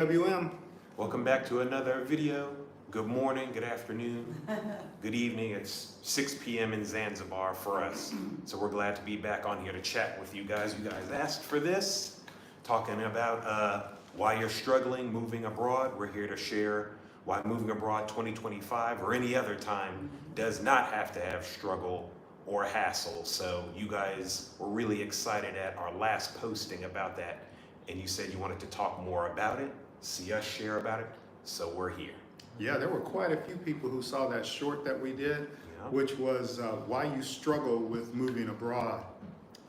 WM. Welcome back to another video. Good morning, good afternoon, good evening. It's 6 p.m. in Zanzibar for us. So we're glad to be back on here to chat with you guys. You guys asked for this, talking about why you're struggling moving abroad. We're here to share why moving abroad 2025 or any other time does not have to have struggle or hassle. So you guys were really excited at our last posting about that, and you said you wanted to talk more about it, see us share about it, so we're here. Yeah, there were quite a few people who saw that short that we did, Yeah. which was why you struggle with moving abroad.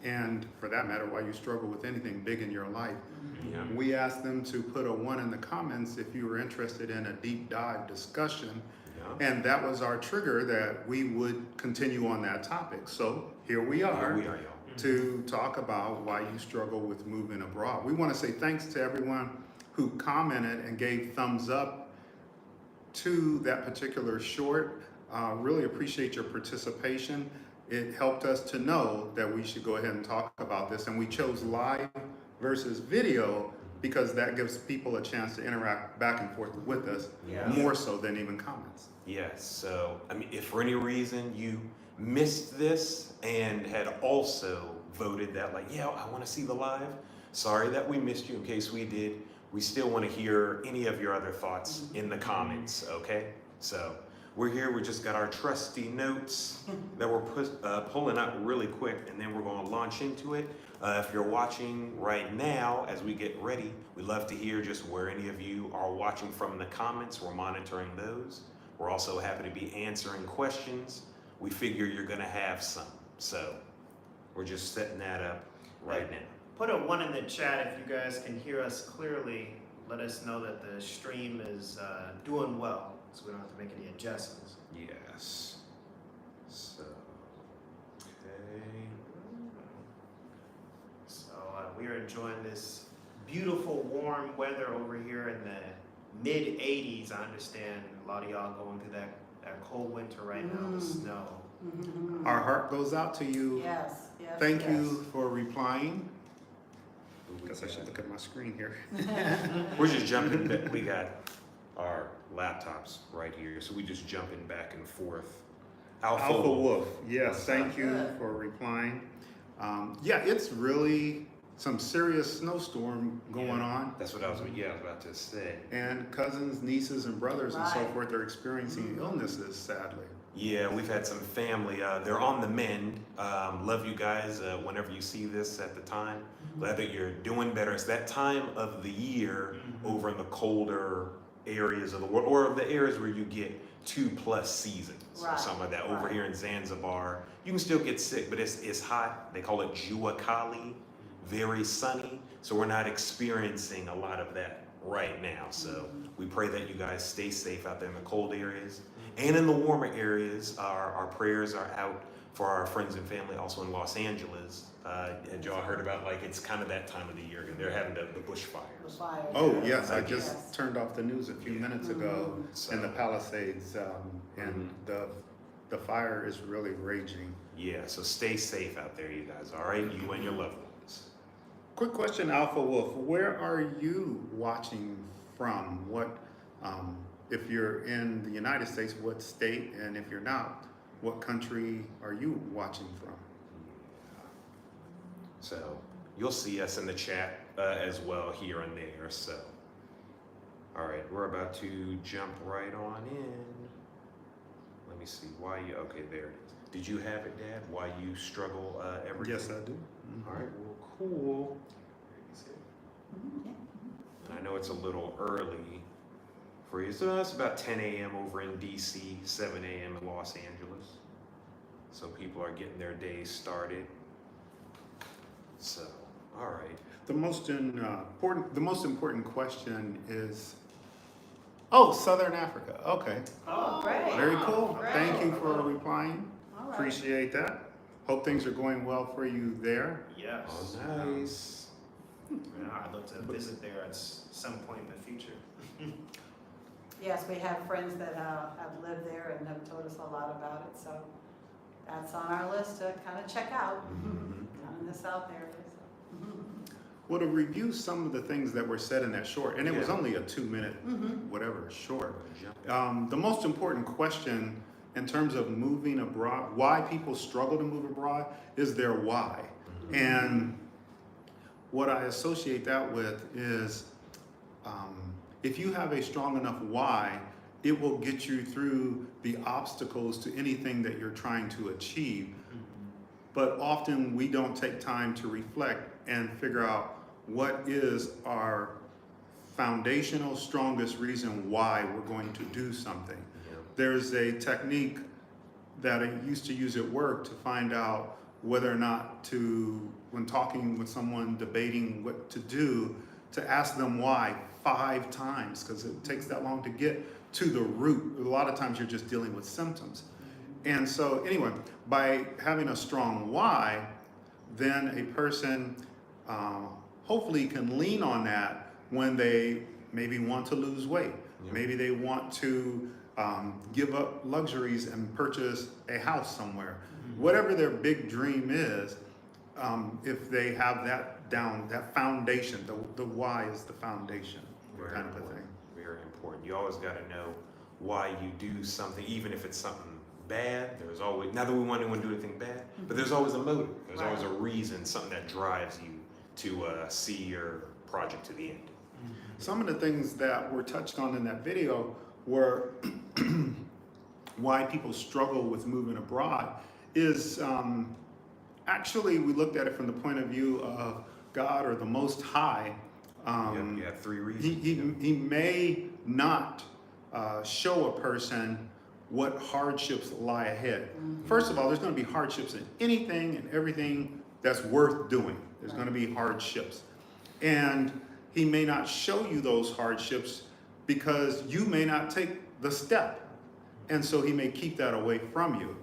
And for that matter, why you struggle with anything big in your life. Yeah. We asked them to put a 1 in the comments if you were interested in a deep dive discussion. Yeah. And that was our trigger that we would continue on that topic. So here we are. Here we are, y'all. To talk about why you struggle with moving abroad. We want to say thanks to everyone who commented and gave thumbs up to that particular short. Really appreciate your participation. It helped us to know that we should go ahead and talk about this, and we chose live versus video because that gives people a chance to interact back and forth with us, more so than even comments. Yes, so, I mean, if for any reason you missed this and had also voted that, like, yeah, I want to see the live, sorry that we missed you. In case we did, we still want to hear any of your other thoughts in the comments, okay? So we're here, we just got our trusty notes that we're pulling up really quick, and then we're going to launch into it. If you're watching right now as we get ready, we'd love to hear just where any of you are watching from in the comments. We're monitoring those. We're also happy to be answering questions. We figure you're going to have some, so we're just setting that up right now. Put a 1 in the chat if you guys can hear us clearly. Let us know that the stream is doing well, so we don't have to make any adjustments. Yes. So, okay. So we are enjoying this beautiful warm weather over here in the mid 80s. I understand a lot of y'all going through that cold winter right now, the snow. Our heart goes out to you. Yes, yes. Thank yes. you for replying. I guess I should look at my screen here. We're just jumping back. We got our laptops right here, so we just jumping back and forth. Alpha Wolf. Yes, What's thank up? you Good. for replying. Yeah, it's really some serious snowstorm going on. That's what I was about to say. And cousins, nieces, and brothers and so Right. forth are experiencing illnesses, sadly. Yeah, we've had some family. They're on the mend. Love you guys. Whenever you see this at the time, glad that you're doing better. It's that time of the year over in the colder areas of the world, or the areas where you get 2+ seasons or Right, something like that. Over right. here in Zanzibar, you can still get sick, but it's hot. They call it Jua Kali, very sunny. So we're not experiencing a lot of that right now. So we pray that you guys stay safe out there in the cold areas. And in the warmer areas, our prayers are out for our friends and family also in Los Angeles. And y'all heard about, like, it's kind of that time of the year, and they're having the bushfires. The fire. Oh, yes, I Yes. just turned off the news a few minutes ago So- in the Palisades, and the fire is really raging. Yeah, so stay safe out there, you guys, all right? You and your loved ones. Quick question, Alpha Wolf. Where are you watching from? What, if you're in the United States, what state? And if you're not, what country are you watching from? So you'll see us in the chat as well here and there. So, all right, we're about to jump right on in. Let me see why you. Okay, there it is. Did you have it, Dad? Why you struggle every day? Yes, I do. All right, well, cool. And I know it's a little early for you. So it's about 10 a.m. over in DC, 7 a.m. in Los Angeles. So people are getting their days started. So, all right. The most important question is, Southern Africa. Okay, Oh, great. very cool. Great. Thank you for replying. All right. Appreciate that. Hope things are going well for you there. Yes. Oh, nice. I'd love to visit there at some point in the future. Yes, we have friends that have lived there and have told us a lot about it, so that's on our list to kind of check out. Kind of the South area. So. Well, to review some of the things that were said in that short, and it was Yeah. only a 2-minute, whatever, short. Yeah. The most important question in terms of moving abroad, why people struggle to move abroad, is their why. And what I associate that with is if you have a strong enough why, it will get you through the obstacles to anything that you're trying to achieve. But often we don't take time to reflect and figure out what is our foundational, strongest reason why we're going to do something. Yeah. There's a technique that I used to use at work to find out whether or not to, when talking with someone, debating what to do, to ask them why 5 times, because it takes that long to get to the root. A lot of times you're just dealing with symptoms. And so anyway, by having a strong why, then a person hopefully can lean on that when they maybe want to lose weight. Yeah. Maybe they want to give up luxuries and purchase a house somewhere. Whatever their big dream is, if they have that down, that foundation, the why is the foundation, Very kind of a important. thing. Very important. You always got to know why you do something, even if it's something bad. There's always, not that we want anyone to do anything bad, but there's always a motive. There's always a reason, something that drives you to see your project to the end. Some of the things that were touched on in that video were why people struggle with moving abroad is actually, we looked at it from the point of view of God or the Most High. You have 3 reasons. He may not show a person what hardships lie ahead. First of all, there's going to be hardships in anything and everything that's worth doing. There's going to be hardships. And he may not show you those hardships because you may not take the step. And so he may keep that away from you.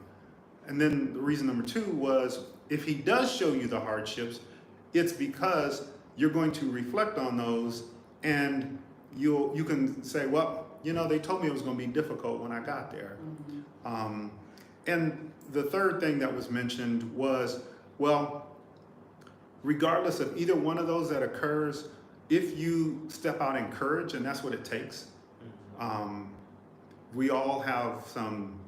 And then the reason number 2 was, if he does show you the hardships, it's because you're going to reflect on those, and you can say, well, you know, they told me it was going to be difficult when I got there. And the third thing that was mentioned was, well, regardless of either one of those that occurs, if you step out in courage, and that's what it takes, we all have some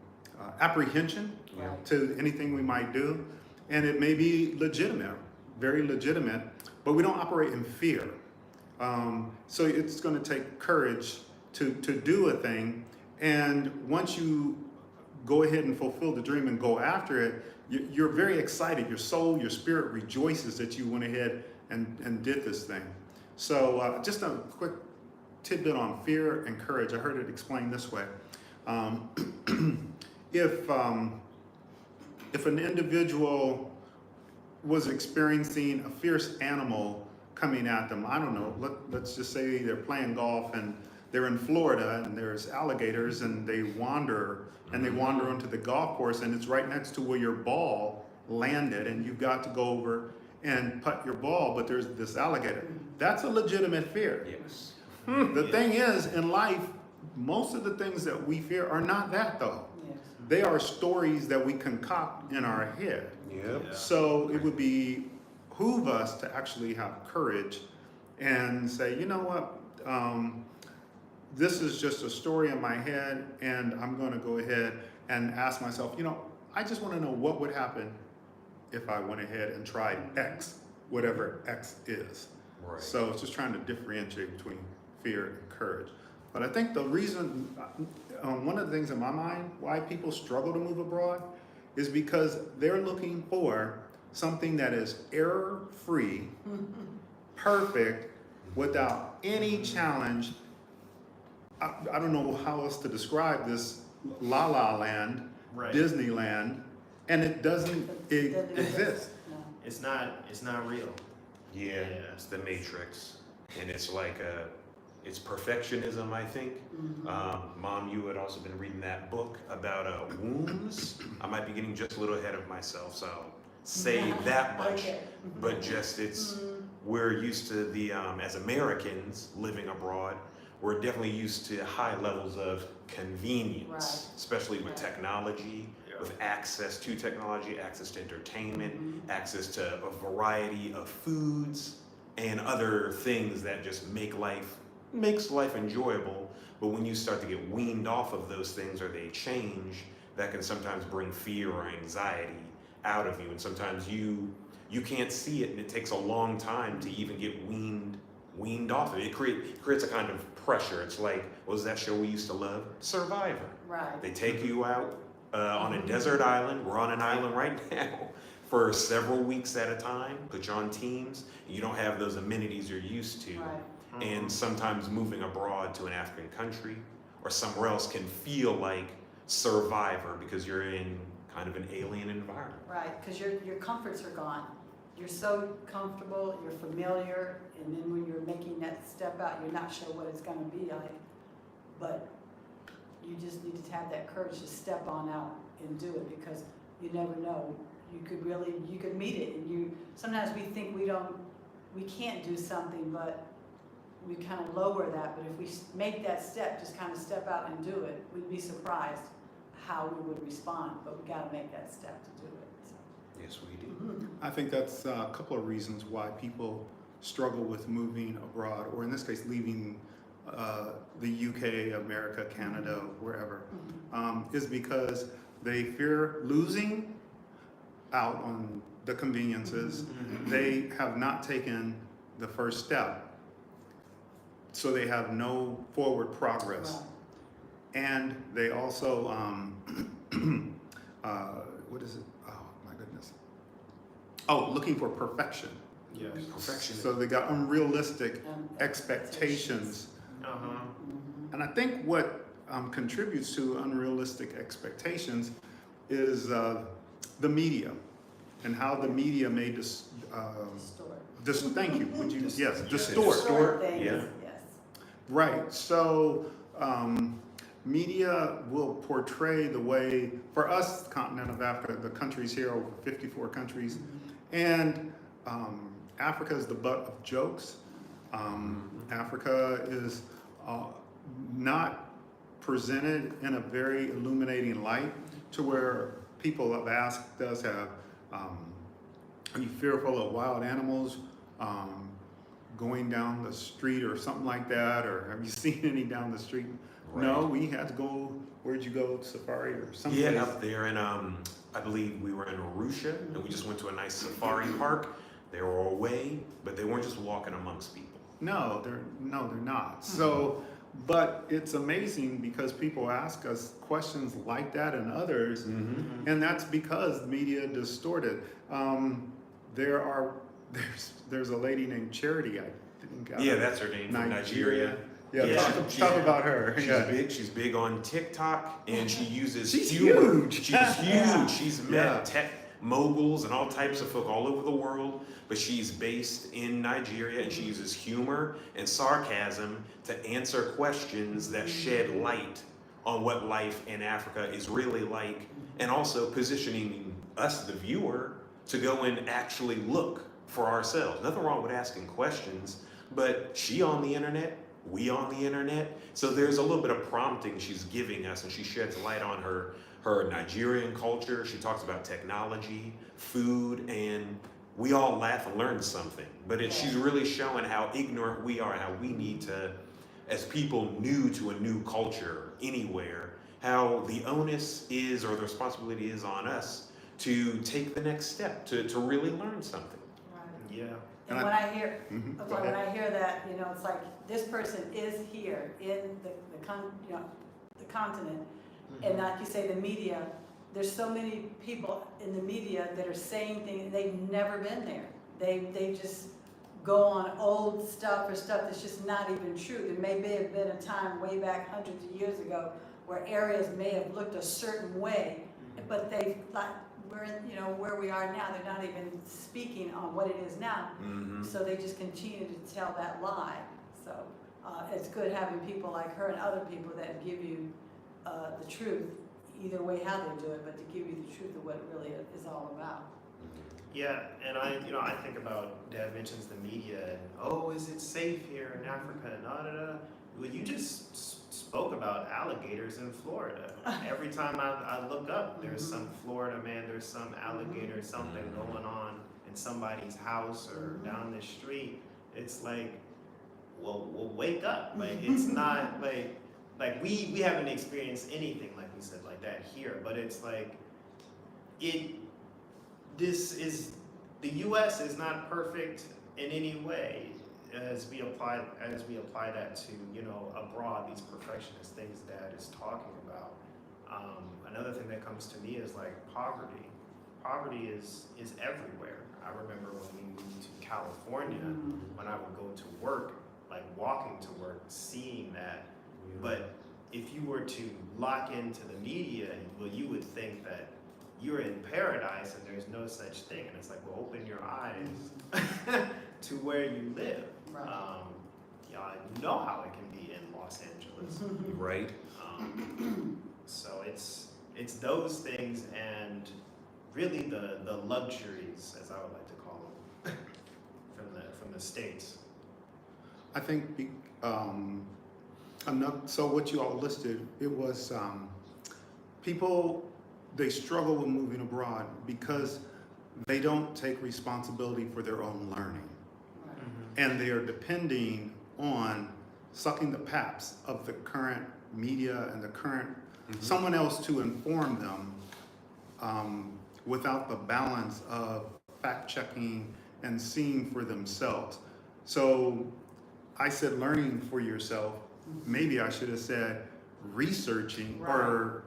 apprehension to anything we might do, and it may be legitimate, very legitimate, but we don't operate in fear. So it's going to take courage to do a thing, and once you go ahead and fulfill the dream and go after it, you're very excited. Your soul, your spirit rejoices that you went ahead and did this thing. So just a quick tidbit on fear and courage. I heard it explained this way. If an individual was experiencing a fierce animal coming at them, I don't know, let's just say they're playing golf and they're in Florida and there's alligators and they wander onto the golf course, and it's right next to where your ball landed, and you've got to go over and putt your ball, but there's this alligator. That's a legitimate fear. Yes. The thing is, in life, most of the things that we fear are not that, though. Yes. They are stories that we concoct in our head. Yep. Yeah. So it would behoove us to actually have courage and say, you know what, this is just a story in my head, and I'm going to go ahead and ask myself, you know, I just want to know what would happen if I went ahead and tried X, whatever X is. Right. So it's just trying to differentiate between fear and courage. But I think the reason, one of the things in my mind why people struggle to move abroad is because they're looking for something that is error-free, perfect, without any challenge. I don't know how else to describe this La La Land, Right. Disneyland, and it doesn't Doesn't exist. No. It's not real. Yeah, it's the Matrix, and it's like it's perfectionism, I think. Mom, you had also been reading that book about wounds. I might be getting just a little ahead of myself, so I'll say that much. Okay. But just we're used to the as Americans living abroad, we're definitely used to high levels of convenience, Right. especially with Right. technology, with access to technology, access to entertainment, access to a variety of foods. and other things that just makes life enjoyable. But when you start to get weaned off of those things or they change, that can sometimes bring fear or anxiety out of you. And sometimes you can't see it, and it takes a long time to even get weaned off of it. It creates a kind of pressure. It's like, what was that show we used to love? Survivor. Right. They take you out on a desert island. We're on an island right now for several weeks at a time. Put you on teams. You don't have those amenities you're used to. Right. And sometimes moving abroad to an African country or somewhere else can feel like Survivor because you're in kind of an alien environment. Right, because your comforts are gone. You're so comfortable, you're familiar, and then when you're making that step out, you're not sure what it's gonna be like. But you just need to have that courage to step on out and do it, because you never know. You could meet it, and sometimes we think we can't do something, but we kind of lower that. But if we make that step, just kind of step out and do it, we'd be surprised how we would respond. But we gotta make that step to do it. So. Yes, we do. I think that's a couple of reasons why people struggle with moving abroad, or in this case, leaving the UK, America, Canada, wherever, is because they fear losing out on the conveniences. They have not taken the first step, so they have no forward progress. Right. And they also, what is it? Oh my goodness. Oh, looking for perfection. Yes. Perfection. So they got unrealistic expectations. And I think what contributes to unrealistic expectations is the media, and how the media may thank you. Would you? Yes, distort. Distort. Things, Yeah. yes. Right. So media will portray the way, for us, the continent of Africa, the countries here, over 54 countries, and Africa is the butt of jokes. Africa is not presented in a very illuminating light, to where people have asked us, are you fearful of wild animals going down the street or something like that, or have you seen any down the street? Right. No, we had to go, where'd you go, safari or something? Yeah, up there, and I believe we were in Arusha, and we just went to a nice safari park. They were away, but they weren't just walking amongst people. No, they're not. So, but it's amazing because people ask us questions like that and others, and that's because the media distorted. There's a lady named Charity, I think. Yeah, that's her name, from Nigeria. Yeah, Yeah, talk about her. She's big on TikTok, and she uses She's humor. huge. She's huge. Yeah. She's met tech moguls and all types of folk all over the world, but she's based in Nigeria, and she uses humor and sarcasm to answer questions that shed light on what life in Africa is really like, and also positioning us, the viewer, to go and actually look for ourselves. Nothing wrong with asking questions, but she on the internet, we on the internet. So there's a little bit of prompting she's giving us, and she sheds light on her Nigerian culture. She talks about technology, food, and we all laugh and learn something. But she's really showing how ignorant we are, how we need to, as people new to a new culture anywhere, how the onus is, or the responsibility is on us to take the next step, to really learn something. Right. Yeah. And And when I hear, Go when ahead. I hear that, it's like this person is here in the continent, and like you say, the media. There's so many people in the media that are saying things they've never been there. They just go on old stuff or stuff that's just not even true. There may have been a time way back hundreds of years ago where areas may have looked a certain way, but where we are now, they're not even speaking on what it is now. So they just continue to tell that lie. So it's good having people like her and other people that give you the truth, either way how they do it, but to give you the truth of what it really is all about. Yeah, and I think about, Dad mentions the media, and is it safe here in Africa, and Well, you just spoke about alligators in Florida. Every time I look up, there's some Florida man, there's some alligator, something going on in somebody's house or down the street. It's like, well, wake up. Like, it's not like we haven't experienced anything like we said like that here, but it's like the U.S. is not perfect in any way as we apply that to, you know, abroad, these perfectionist things Dad is talking about. Another thing that comes to me is like poverty. Poverty is everywhere. I remember when we moved to California, when I would go to work, like walking to work, seeing that. But if you were to lock into the media, well, you would think that you're in paradise and there's no such thing. And it's like, well, open your eyes to where you live. Right. You know how it can be in Los Angeles. Right. So it's those things and really the luxuries, as I would like to call them, from the States. I think so what you all listed, it was people, they struggle with moving abroad because they don't take responsibility for their own learning. And they are depending on sucking the paps of the current media and the current someone else to inform them without the balance of fact checking and seeing for themselves. So I said learning for yourself. Maybe I should have said researching or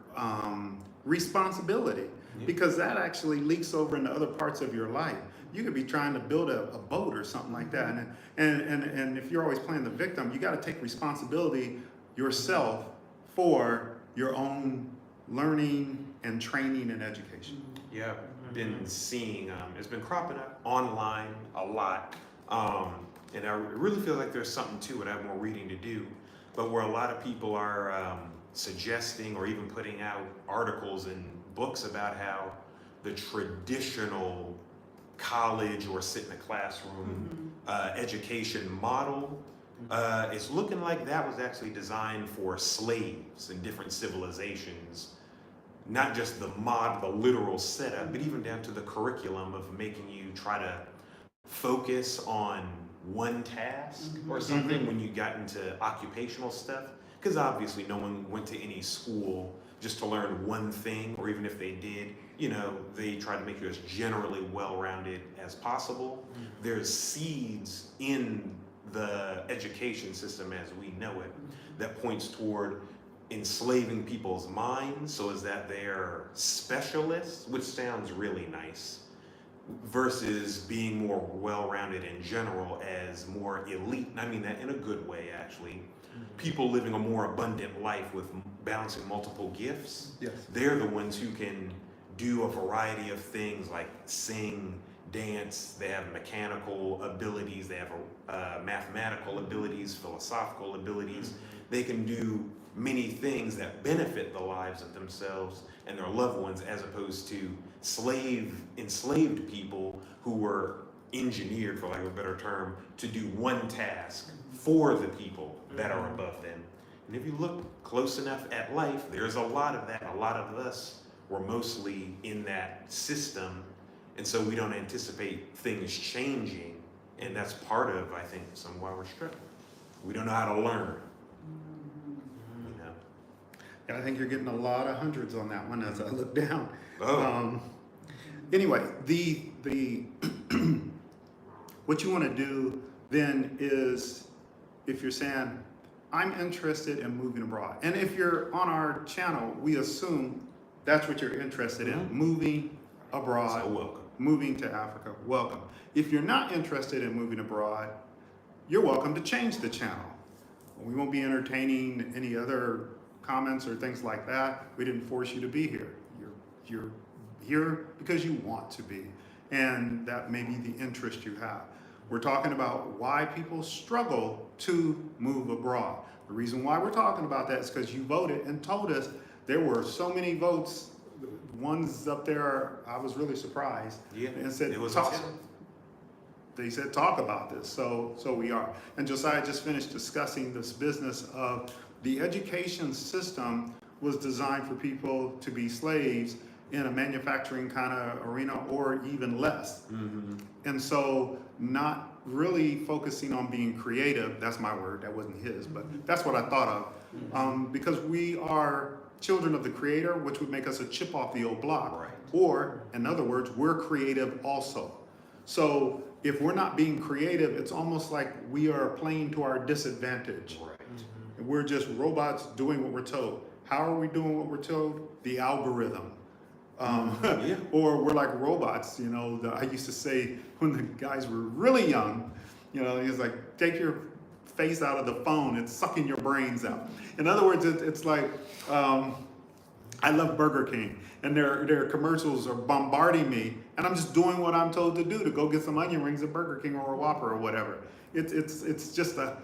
responsibility, because that actually leaks over into other parts of your life. You could be trying to build a boat or something like that, and if you're always playing the victim, you got to take responsibility yourself for your own learning and training and education. Yeah, been seeing, it's been cropping up online a lot, and I really feel like there's something to it. I have more reading to do, but where a lot of people are suggesting or even putting out articles and books about how the traditional college or sit in a classroom education model is looking like that was actually designed for slaves in different civilizations. Not just the literal setup, but even down to the curriculum of making you try to focus on one task or something when you got into occupational stuff. Because obviously no one went to any school just to learn one thing, or even if they did, you know, they try to make you as generally well-rounded as possible. There's seeds in the education system as we know it that points toward enslaving people's minds so as that they're specialists, which sounds really nice, versus being more well-rounded in general as more elite. And I mean that in a good way, actually. People living a more abundant life with balancing multiple gifts. Yes. They're the ones who can do a variety of things like sing, dance. They have mechanical abilities. They have mathematical abilities, philosophical abilities. They can do many things that benefit the lives of themselves and their loved ones, as opposed to enslaved people who were engineered, for lack of a better term, to do one task for the people that are above them. And if you look close enough at life, there's a lot of that. A lot of us were mostly in that system, and so we don't anticipate things changing, and that's part of, I think, some why we're struggling. We don't know how to learn. You know? And I think you're getting a lot of hundreds on that one as I look down. Oh. Anyway, the what you want to do then is, if you're saying, I'm interested in moving abroad, and if you're on our channel, we assume that's what you're interested in, moving abroad, So welcome. moving to Africa, welcome. If you're not interested in moving abroad, you're welcome to change the channel. We won't be entertaining any other comments or things like that. We didn't force you to be here. You're here because you want to be, and that may be the interest you have. We're talking about why people struggle to move abroad. The reason why we're talking about that is because you voted and told us there were so many votes. Ones up there, I was really surprised. Yeah, and said, it was talk. They said talk about this, so we are. And Josiah just finished discussing this business of the education system was designed for people to be slaves in a manufacturing kind of arena or even less. And so not really focusing on being creative. That's my word, that wasn't his, but that's what I thought of. Because we are children of the Creator, which would make us a chip off the old block. Right. Or, in other words, we're creative also. So if we're not being creative, it's almost like we are playing to our disadvantage. Right. And we're just robots doing what we're told. How are we doing what we're told? The algorithm. Yeah. Or we're like robots, you know. I used to say when the guys were really young, you know, he's like, take your face out of the phone, it's sucking your brains out. In other words, it's like, I love Burger King, and their commercials are bombarding me, and I'm just doing what I'm told to do, to go get some onion rings at Burger King or a Whopper or whatever. It's just a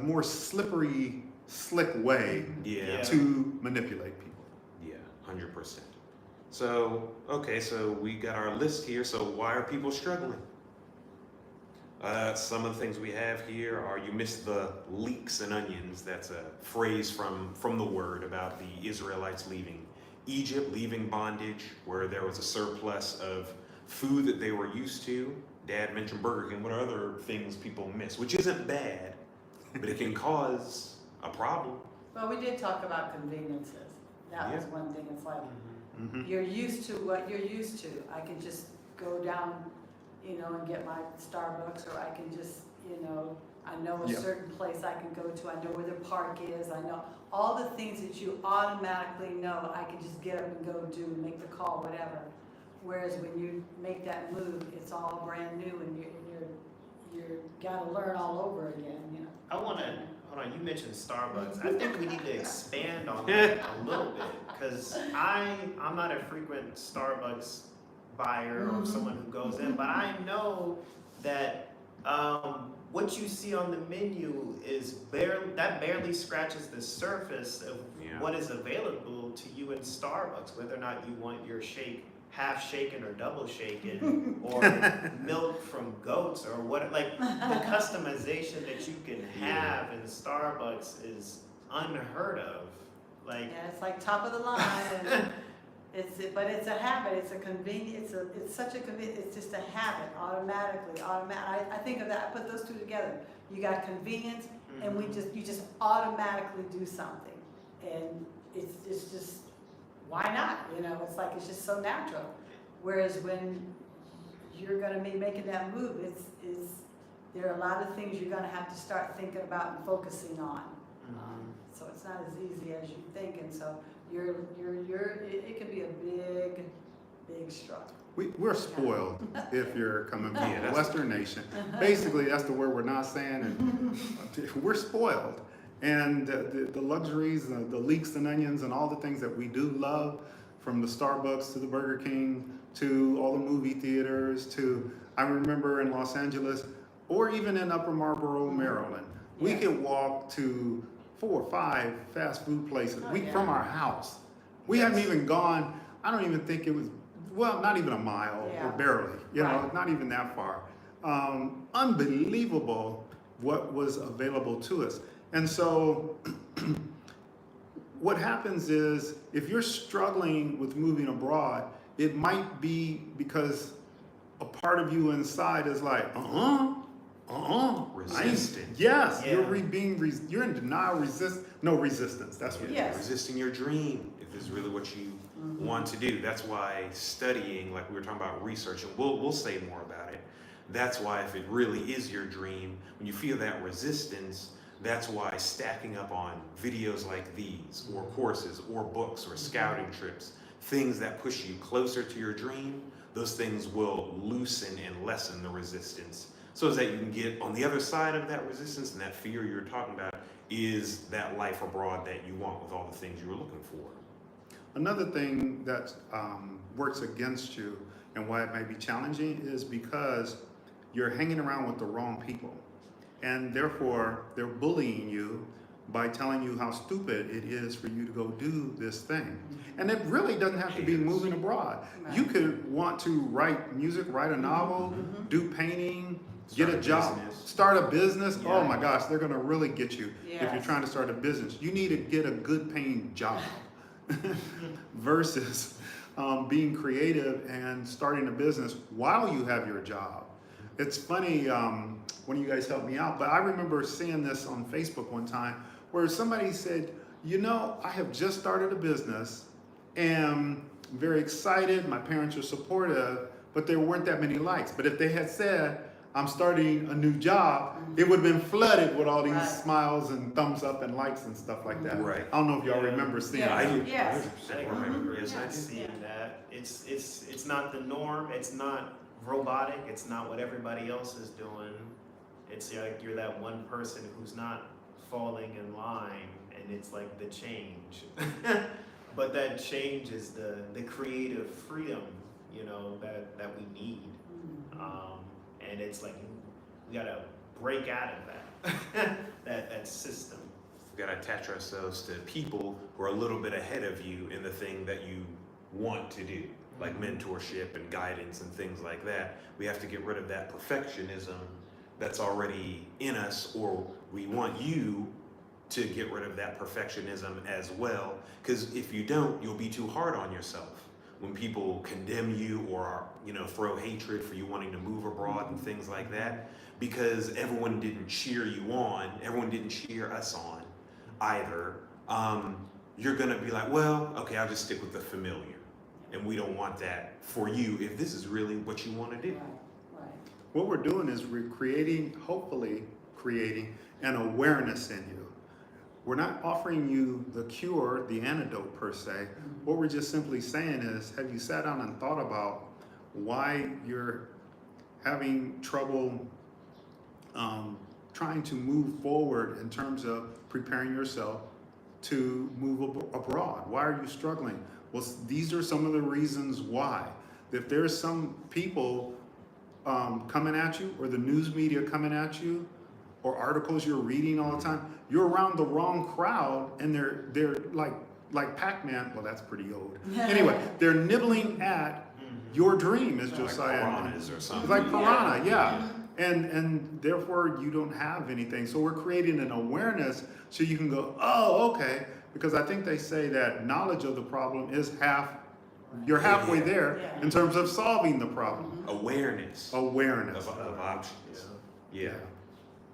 more slippery, slick way Yeah. to manipulate people. Yeah, 100%. So, okay, so we got our list here. So why are people struggling? Some of the things we have here are, you missed the leeks and onions. That's a phrase from the word about the Israelites leaving Egypt, leaving bondage, where there was a surplus of food that they were used to. Dad mentioned Burger King. What are other things people miss? Which isn't bad, but it can cause a problem. Well, we did talk about conveniences. That was Yeah. one thing. It's like, Mhm. you're used to what you're used to. I can just go down, you know, and get my Starbucks, or I can just, you know, I know a Yep. certain place I can go to. I know where the park is. I know all the things that you automatically know. I can just get up and go do, make the call, whatever. Whereas when you make that move, it's all brand new, and you're gotta learn all over again, you know. I want to, hold on, you mentioned Starbucks. I think we need to expand on that a little bit, because I'm not a frequent Starbucks buyer or someone who goes in, but I know that what you see on the menu is barely scratches the surface of Yeah. what is available to you in Starbucks, whether or not you want your shake half shaken or double shaken, or milk from goats, or what, like the customization that you can have in Starbucks is unheard of. Like, Yeah, it's like top of the line, and but it's a habit. It's a convenience. It's such a convenience. It's just a habit, automatically. I think of that. I put those two together. You got convenience, and you just automatically do something, and it's just, why not? You know, it's like, it's just so natural. Whereas when you're going to be making that move, there are a lot of things you're going to have to start thinking about and focusing on. So it's not as easy as you think, and so it can be a big struggle. We're spoiled if you're coming from Yeah, a that's- Western nation. Basically, that's the word we're not saying, and we're spoiled. And the luxuries, the leeks and onions, and all the things that we do love, from the Starbucks to the Burger King to all the movie theaters to, I remember in Los Angeles, or even in Upper Marlboro, Maryland, we Yes. could walk to 4 or 5 fast food places Oh, yeah. from our house. We hadn't even gone, I don't even think it was, well, not even a mile, Yeah. or barely, you know, Right. not even that far. Unbelievable what was available to us. And so what happens is, if you're struggling with moving abroad, it might be because a part of you inside is like, Resistant. Yes, Yeah. you're in denial, no resistance. That's what it is. Yes. Resisting your dream, if this is really what you want to do. That's why studying, like we were talking about research, and we'll say more about it. That's why, if it really is your dream, when you feel that resistance, that's why stacking up on videos like these, or courses, or books, or scouting trips, things that push you closer to your dream, those things will loosen and lessen the resistance, so that you can get on the other side of that resistance, and that fear you're talking about is that life abroad that you want with all the things you were looking for. Another thing that works against you and why it might be challenging is because you're hanging around with the wrong people. And therefore, they're bullying you by telling you how stupid it is for you to go do this thing. And it really doesn't have to be moving abroad. Right. You could want to write music, write a novel, do painting, get Start a a job, business. start a business. Yeah. Oh my gosh, they're gonna really get you if you're Yes. trying to start a business. You need to get a good paying job versus being creative and starting a business while you have your job. It's funny, one of you guys help me out, but I remember seeing this on Facebook one time where somebody said, you know, I have just started a business and I'm very excited, my parents are supportive, but there weren't that many likes. But if they had said, I'm starting a new job, it would have been flooded with all these Right. smiles and thumbs up and likes and stuff like that. Right. I don't know if y'all Yeah. remember seeing Yeah. I that. do. Yes. 100% remember. Yes, I I've do. seen that. It's not the norm. It's not robotic. It's not what everybody else is doing. It's like you're that one person who's not falling in line, and it's like the change. But that change is the creative freedom, you know, that we need. And it's like we gotta break out of that that system. We gotta attach ourselves to people who are a little bit ahead of you in the thing that you want to do, like mentorship and guidance and things like that. We have to get rid of that perfectionism that's already in us, or we want you to get rid of that perfectionism as well. Because if you don't, you'll be too hard on yourself. When people condemn you or, you know, throw hatred for you wanting to move abroad and things like that, because everyone didn't cheer you on, everyone didn't cheer us on either, you're gonna be like, well, okay, I'll just stick with the familiar. And we don't want that for you if this is really what you want to do. Right, right. What we're doing is we're hopefully creating an awareness in you. We're not offering you the cure, the antidote per se. What we're just simply saying is, have you sat down and thought about why you're having trouble trying to move forward in terms of preparing yourself to move abroad? Why are you struggling? Well, these are some of the reasons why. If there's some people coming at you, or the news media coming at you, or articles you're reading all the time, you're around the wrong crowd, and they're like Pac-Man. Well, that's pretty old. Anyway, they're nibbling at your dream, as Like Josiah. piranhas or It's something. like piranha, yeah. And therefore you don't have anything. So we're creating an awareness so you can go, oh, okay. Because I think they say that knowledge of the problem is you're halfway there Yeah. in terms of solving the problem. Awareness Awareness. of options. Yeah.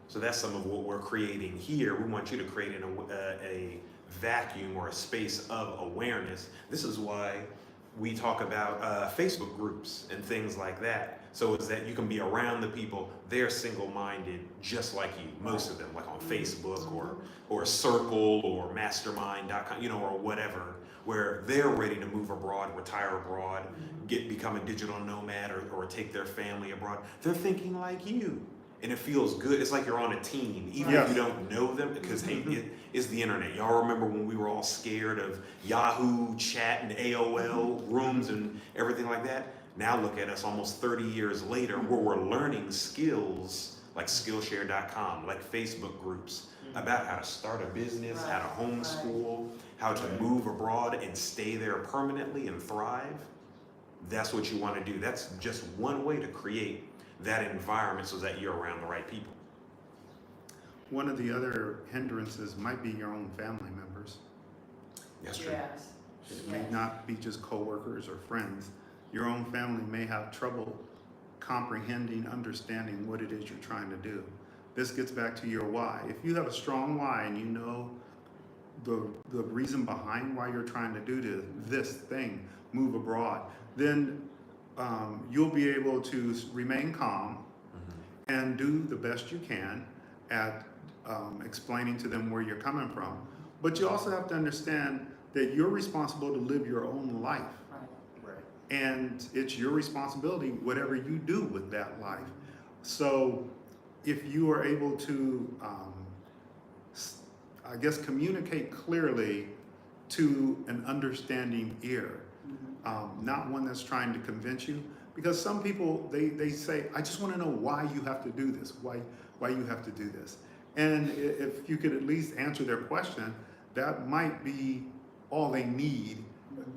So that's some of what we're creating here. We want you to create a vacuum or a space of awareness. This is why we talk about Facebook groups and things like that. So it's that you can be around the people, they're single-minded just like you, most of them, like on Facebook or Circle or Mastermind.com, you know, or whatever, where they're ready to move abroad, retire abroad, become a digital nomad, or take their family abroad. They're thinking like you. And it feels good. It's like you're on a team, even if you don't know them, because hey, it is the internet. Y'all remember when we were all scared of Yahoo chat and AOL rooms and everything like that? Now look at us almost 30 years later, where we're learning skills like Skillshare.com, like Facebook groups, about how to start a business, how to homeschool, how to move abroad and stay there permanently and thrive. That's what you want to do. That's just one way to create that environment so that you're around the right people. One of the other hindrances might be your own family members. That's true. Yes. It may not be just coworkers or friends. Your own family may have trouble comprehending, understanding what it is you're trying to do. This gets back to your why. If you have a strong why and you know the reason behind why you're trying to do this thing, move abroad, then you'll be able to remain calm and do the best you can at explaining to them where you're coming from. But you also have to understand that you're responsible to live your own life. And it's your responsibility, whatever you do with that life. So if you are able to, I guess, communicate clearly to an understanding ear, not one that's trying to convince you. Because some people, they say, I just want to know why you have to do this, why you have to do this. And if you could at least answer their question, that might be all they need.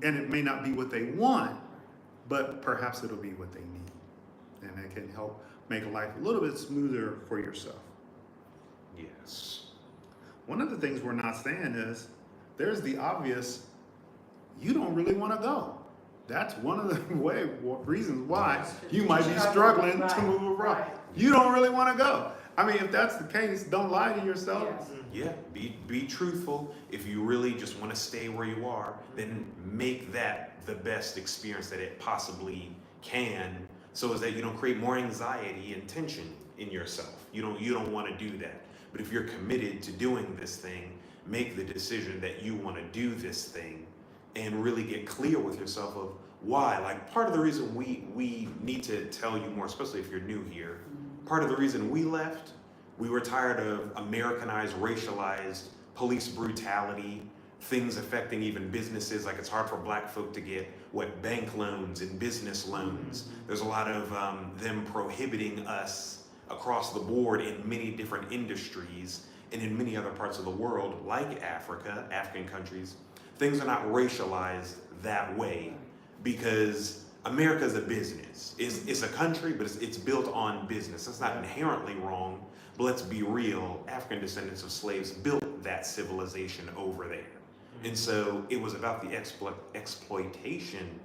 And it may not be what they want, but perhaps it'll be what they need. And it can help make life a little bit smoother for yourself. Yes. One of the things we're not saying is, there's the obvious, you don't really want to go. That's one of the reasons why you might be struggling to move abroad. You don't really want to go. I mean, if that's the case, don't lie to yourself. Yes. Yeah, be truthful. If you really just want to stay where you are, then make that the best experience that it possibly can, so as that you don't create more anxiety and tension in yourself. You don't want to do that. But if you're committed to doing this thing, make the decision that you want to do this thing and really get clear with yourself of why. Like, part of the reason we need to tell you more, especially if you're new here, part of the reason we left, we were tired of Americanized, racialized police brutality, things affecting even businesses. Like, it's hard for black folk to get bank loans and business loans. There's a lot of them prohibiting us across the board in many different industries, and in many other parts of the world, like Africa, African countries, things are not racialized that way because America is a business. It's a country, but it's built on business. That's not inherently wrong, but let's be real. African descendants of slaves built that civilization over there. And so it was about the exploitation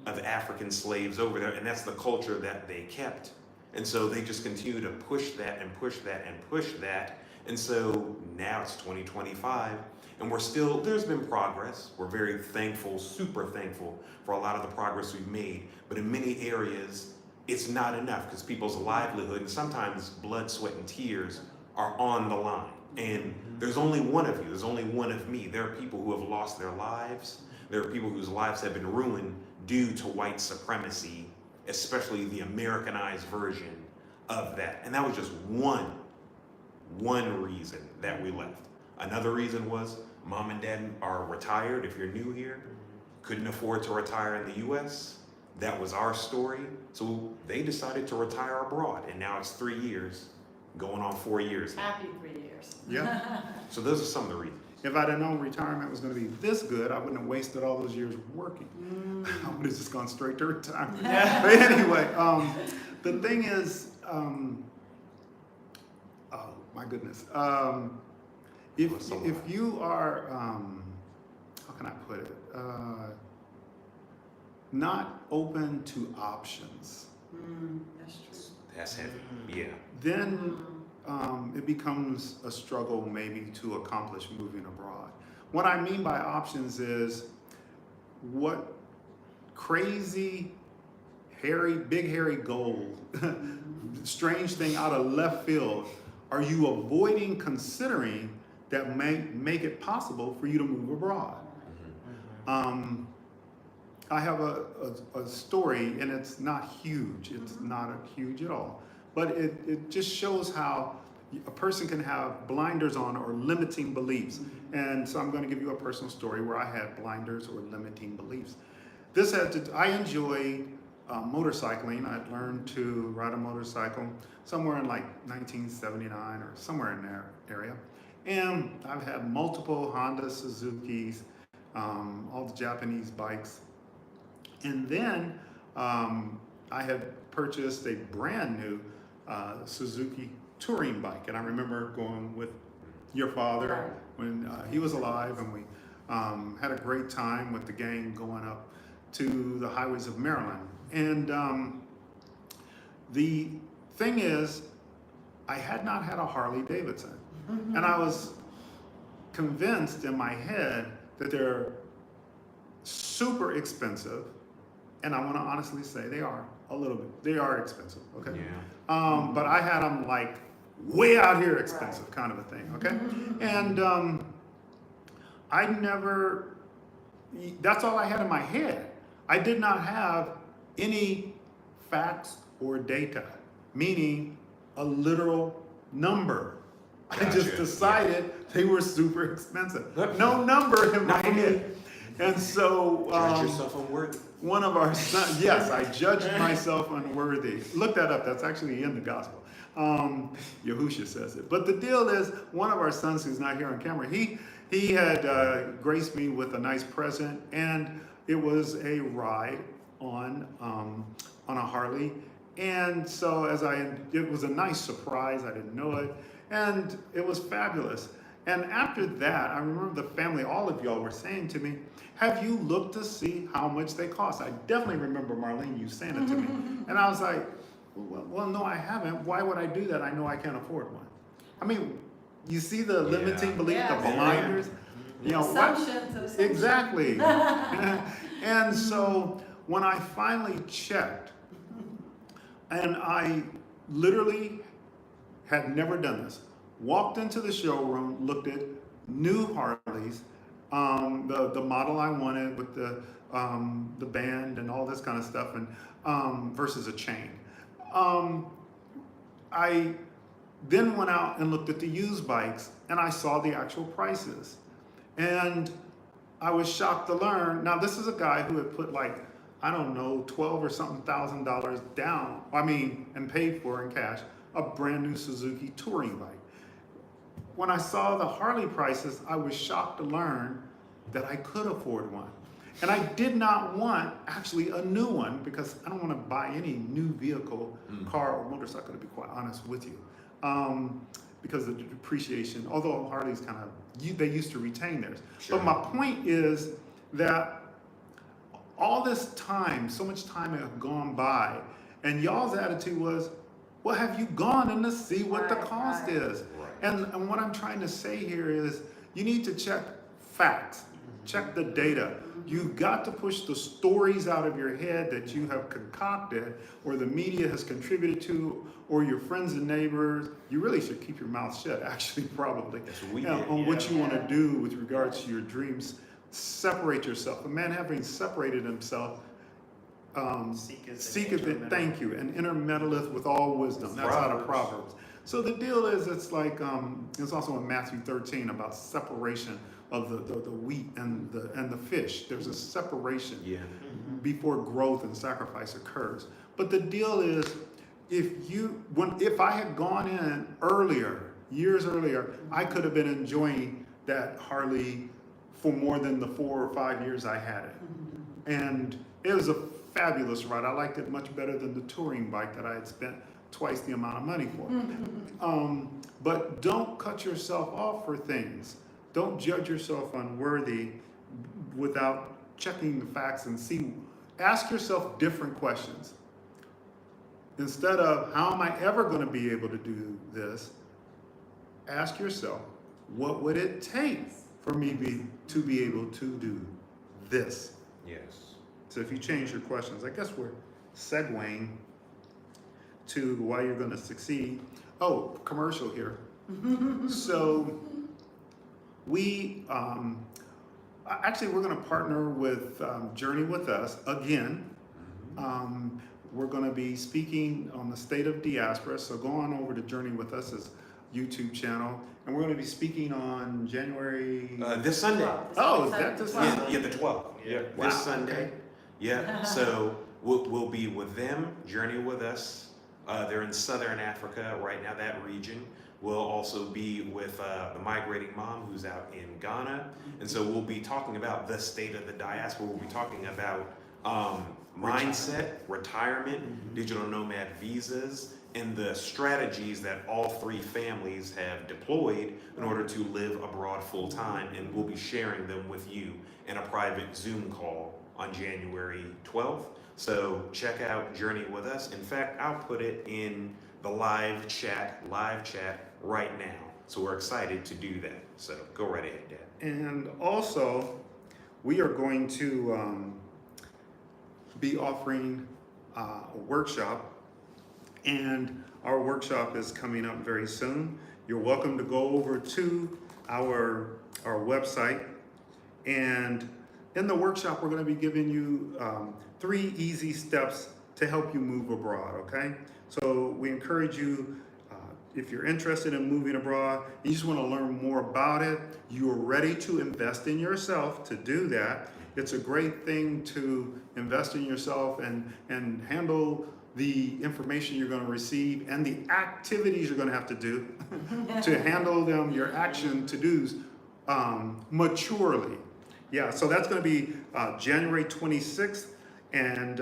of African slaves over there, and that's the culture that they kept. And so they just continue to push that and push that and push that. And so now it's 2025, and there's been progress. We're very thankful, super thankful for a lot of the progress we've made. But in many areas, it's not enough because people's livelihood and sometimes blood, sweat, and tears are on the line. And there's only one of you, there's only one of me. There are people who have lost their lives. There are people whose lives have been ruined due to white supremacy, especially the Americanized version of that. And that was just one reason that we left. Another reason was mom and dad are retired. If you're new here, couldn't afford to retire in the US. That was our story. So they decided to retire abroad. And now it's 3 years, going on 4 years now. Happy 3 years. Yeah. So those are some of the reasons. If I'd have known retirement was going to be this good, I wouldn't have wasted all those years working. I would have just gone straight to retirement. But anyway, the thing is, oh my goodness, if you are, how can I put it, not open to options, That's true. That's heavy. Yeah. then it becomes a struggle maybe to accomplish moving abroad. What I mean by options is what crazy, big hairy goal, strange thing out of left field are you avoiding considering that may make it possible for you to move abroad? I have a story, and it's not huge. It's not huge at all. But it just shows how a person can have blinders on or limiting beliefs. And so I'm going to give you a personal story where I had blinders or limiting beliefs. I enjoyed motorcycling. I'd learned to ride a motorcycle somewhere in like 1979 or somewhere in that area. And I've had multiple Honda, Suzukis, all the Japanese bikes. And then I had purchased a brand new Suzuki touring bike. And I remember going with your father when he was alive, and we had a great time with the gang going up to the highways of Maryland. And the thing is, I had not had a Harley Davidson. And I was convinced in my head that they're super expensive. And I want to honestly say they are a little bit. They are expensive, okay? Yeah. But I had them like way out here expensive, kind of a thing, okay? And I never, that's all I had in my head. I did not have any facts or data, meaning a literal number. I just decided they were super expensive. No number in my head. And so Judge yourself unworthy. one of our sons, yes, I judged myself unworthy. Look that up. That's actually in the gospel. Yahusha says it. But the deal is, one of our sons who's not here on camera, he had graced me with a nice present, and it was a ride on a Harley. And so it was a nice surprise. I didn't know it, and it was fabulous. And after that, I remember the family, all of y'all were saying to me, have you looked to see how much they cost? I definitely remember, Marlene, you saying it to me. And I was like, Well, no, I haven't. Why would I do that? I know I can't afford one. I mean, you see the limiting belief, Yeah. the blinders? You know, what? Assumptions. Exactly. And so when I finally checked, and I literally had never done this, walked into the showroom, looked at new Harleys, the model I wanted with the band and all this kind of stuff, and versus a chain. I then went out and looked at the used bikes, and I saw the actual prices. And I was shocked to learn, now this is a guy who had put like, I don't know, 12 or something $1,000 down, and paid for in cash, a brand new Suzuki touring bike. When I saw the Harley prices, I was shocked to learn that I could afford one. And I did not want actually a new one because I don't want to buy any new vehicle, car or motorcycle, to be quite honest with you. Because of the depreciation, although Harley's kind of, they used to retain theirs. Sure. But my point is that all this time, so much time had gone by, and y'all's attitude was, well, have you gone in to see what the cost is? Right. And what I'm trying to say here is, you need to check facts, check the data. You've got to push the stories out of your head that you have concocted, or the media has contributed to, or your friends and neighbors. You really should keep your mouth shut, actually, probably. That's what we You know, did. on what you want to do with regards to your dreams. Separate yourself. A man having separated himself, seeketh it, thank you, and intermeddleth with all wisdom. That's out of Proverbs. So the deal is, it's like, it's also in Matthew 13 about separation of the wheat and the fish. There's a separation before growth and sacrifice occurs. But the deal is, if I had gone in earlier, years earlier, I could have been enjoying that Harley for more than the 4 or 5 years I had it. And it was a fabulous ride. I liked it much better than the touring bike that I had spent twice the amount of money for. But don't cut yourself off for things. Don't judge yourself unworthy without checking the facts and ask yourself different questions. Instead of, how am I ever going to be able to do this? Ask yourself, what would it take for me to be able to do this? Yes. So if you change your questions, I guess we're segueing to why you're going to succeed. Oh, commercial here. So we, actually we're going to partner with Journey With Us again. We're going to be speaking on the state of diaspora. So go on over to Journey With Us's YouTube channel. And we're going to be speaking on January... This Sunday. Oh, is that this Sunday? Yeah, the 12th. Yeah, Wow, this Sunday. okay. Yeah, so we'll be with them, Journey With Us. They're in Southern Africa right now, that region. We'll also be with the migrating mom who's out in Ghana. And so we'll be talking about the state of the diaspora. We'll be talking about mindset, retirement, digital nomad visas, and the strategies that all 3 families have deployed in order to live abroad full time. And we'll be sharing them with you in a private Zoom call on January 12th. So check out Journey With Us. In fact, I'll put it in the live chat right now. So we're excited to do that. So go right ahead, Dad. And also, we are going to be offering a workshop, and our workshop is coming up very soon. You're welcome to go over to our website, and in the workshop, we're going to be giving you 3 easy steps to help you move abroad, okay? So we encourage you, if you're interested in moving abroad, you just want to learn more about it, you're ready to invest in yourself to do that. It's a great thing to invest in yourself and handle the information you're going to receive and the activities you're going to have to do to handle them, your action to-dos maturely. Yeah, so that's going to be January 26th, and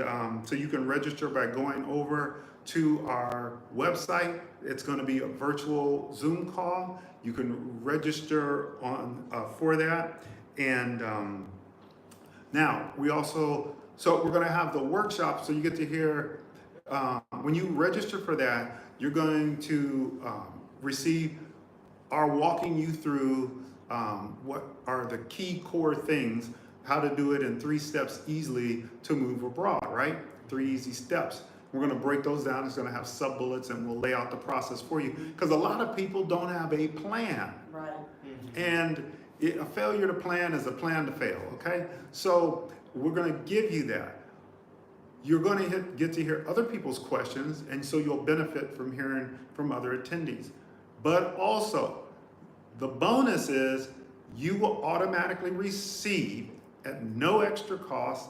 so you can register by going over to our website. It's going to be a virtual Zoom call. You can register on for that, and now we also, so we're going to have the workshop, so you get to hear when you register for that, you're going to receive our walking you through what are the key core things, how to do it in 3 steps easily to move abroad, right? 3 easy steps. We're going to break those down. It's going to have sub bullets and we'll lay out the process for you because a lot of people don't have a plan. Right. And a failure to plan is a plan to fail, okay? So we're going to give you that. You're going to get to hear other people's questions, and so you'll benefit from hearing from other attendees. But also, the bonus is you will automatically receive, at no extra cost,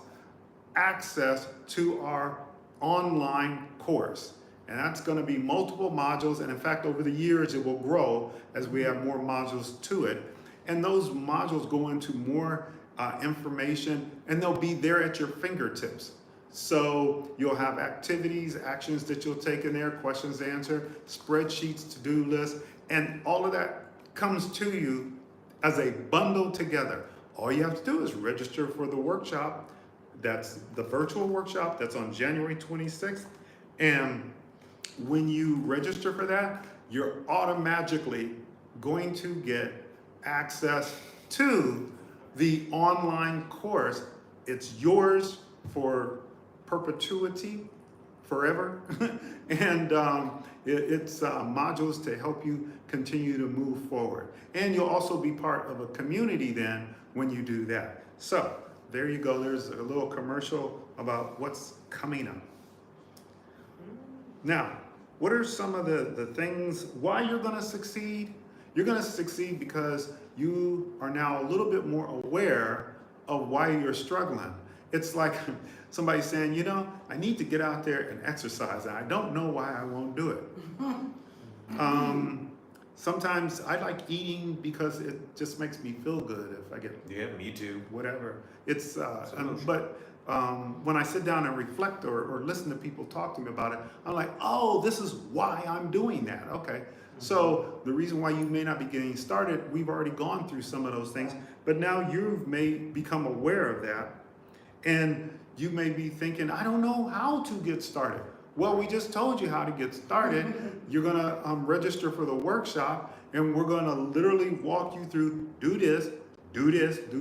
access to our online course. And that's going to be multiple modules, and in fact, over the years, it will grow as we have more modules to it. And those modules go into more information, and they'll be there at your fingertips. So you'll have activities, actions that you'll take in there, questions to answer, spreadsheets, to-do lists, and all of that comes to you as a bundle together. All you have to do is register for the workshop. That's the virtual workshop that's on January 26th. And when you register for that, you're automatically going to get access to the online course. It's yours for perpetuity, forever. And it's modules to help you continue to move forward. And you'll also be part of a community then when you do that. So there you go. There's a little commercial about what's coming up. Now, what are some of the things why you're going to succeed? You're going to succeed because you are now a little bit more aware of why you're struggling. It's like somebody saying, you know, I need to get out there and exercise, and I don't know why I won't do it. Sometimes I like eating because it just makes me feel good if I get me too. whatever. It's when I sit down and reflect or listen to people talk to me about it, I'm like, oh, this is why I'm doing that. Okay. So the reason why you may not be getting started, we've already gone through some of those things, but now you may become aware of that, and you may be thinking, I don't know how to get started. Well, we just told you how to get started. You're gonna register for the workshop, and we're gonna literally walk you through, do this, do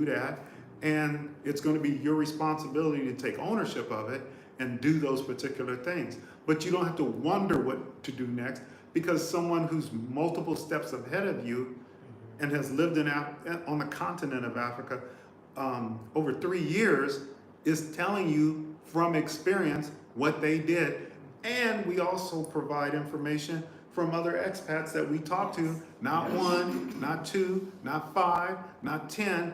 that, and it's gonna be your responsibility to take ownership of it and do those particular things. But you don't have to wonder what to do next, because someone who's multiple steps ahead of you and has lived on the continent of Africa over 3 years is telling you from experience what they did. And we also provide information from other expats that we talk to, not 1, not 2, not 5, not 10,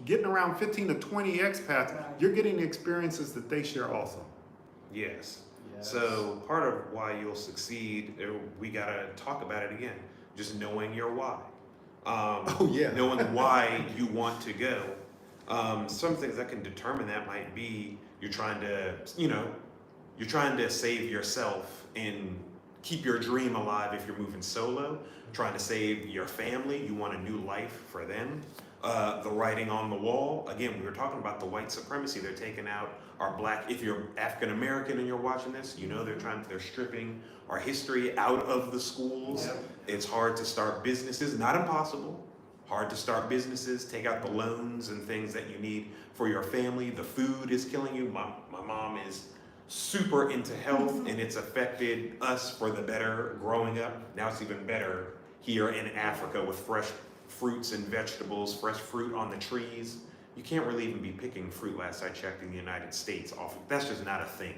getting around 15 to 20 expats. You're getting the experiences that they share also. Yes. So part of why you'll succeed, we gotta talk about it again. Just knowing your why. Knowing why you want to go. Some things that can determine that might be you're trying to save yourself and keep your dream alive if you're moving solo. Trying to save your family. You want a new life for them. The writing on the wall. Again, we were talking about the white supremacy. They're taking out our black. If you're African American and you're watching this, you know they're stripping our history out of the schools. Yep. It's hard to start businesses. Not impossible. Hard to start businesses. Take out the loans and things that you need for your family. The food is killing you. My mom is super into health, and it's affected us for the better growing up. Now it's even better here in Africa with fresh fruits and vegetables, fresh fruit on the trees. You can't really even be picking fruit last I checked in the United States. That's just not a thing.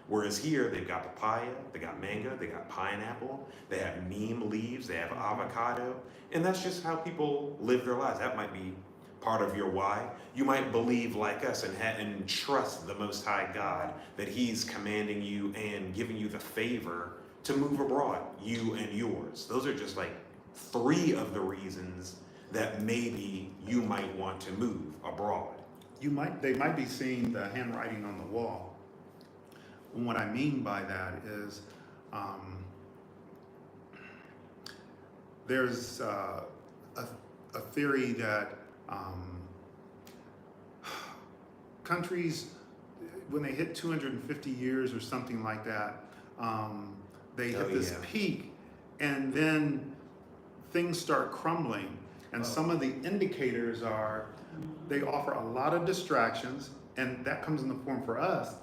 Whereas here, they've got papaya, they got mango, they got pineapple, they have neem leaves, they have avocado, and that's just how people live their lives. That might be part of your why. You might believe like us and trust the Most High God that He's commanding you and giving you the favor to move abroad, you and yours. Those are just like 3 of the reasons that maybe you might want to move abroad. They might be seeing the handwriting on the wall. And what I mean by that is there's a theory that countries, when they hit 250 years or something like that, they hit this peak, and then things start crumbling. And some of the indicators are they offer a lot of distractions, and that comes in the form for us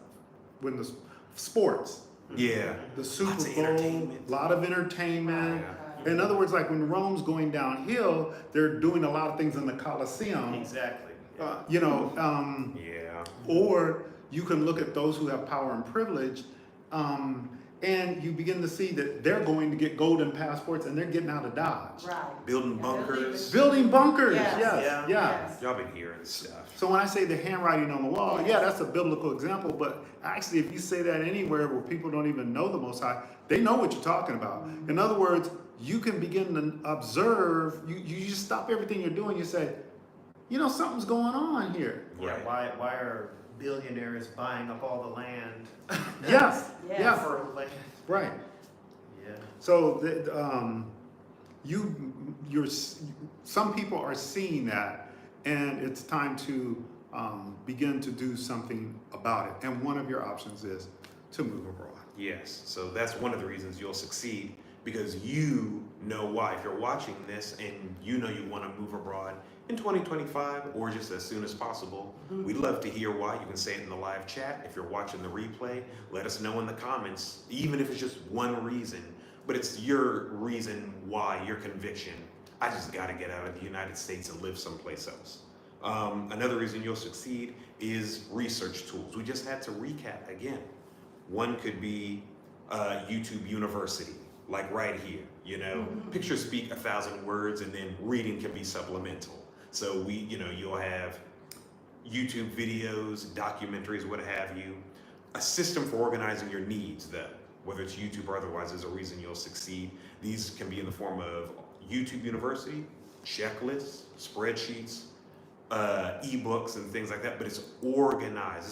when the sports, Yeah. the Super Lots of Bowl, entertainment. a lot of entertainment. Yeah. In other words, like when Rome's going downhill, they're doing a lot of things in the Colosseum. Exactly. You know, Yeah. or you can look at those who have power and privilege, and you begin to see that they're going to get golden passports and they're getting out of Dodge. Right. Building Yeah, bunkers. Building bunkers, Yes. yes, yeah. Yes. Y'all been hearing stuff. So when I say the handwriting on the wall, yeah, that's a biblical example, but actually if you say that anywhere where people don't even know the Most High, they know what you're talking about. In other words, you can begin to observe, you just stop everything you're doing, you say, you know, something's going on here. Yeah. Right. Why are billionaires buying up all the land? Yes, Yes. yeah, For land. right. Yeah. So some people are seeing that, and it's time to begin to do something about it. And one of your options is to move abroad. Yes. So that's one of the reasons you'll succeed, because you know why. If you're watching this and you know you want to move abroad in 2025 or just as soon as possible, we'd love to hear why. You can say it in the live chat. If you're watching the replay, let us know in the comments, even if it's just one reason, but it's your reason why, your conviction. I just got to get out of the United States and live someplace else. Another reason you'll succeed is research tools. We just had to recap again. One could be YouTube University, like right here. You know, pictures speak 1,000 words, and then reading can be supplemental. So you'll have YouTube videos, documentaries, what have you. A system for organizing your needs, though, whether it's YouTube or otherwise, is a reason you'll succeed. These can be in the form of YouTube University, checklists, spreadsheets, ebooks, and things like that. But it's organized.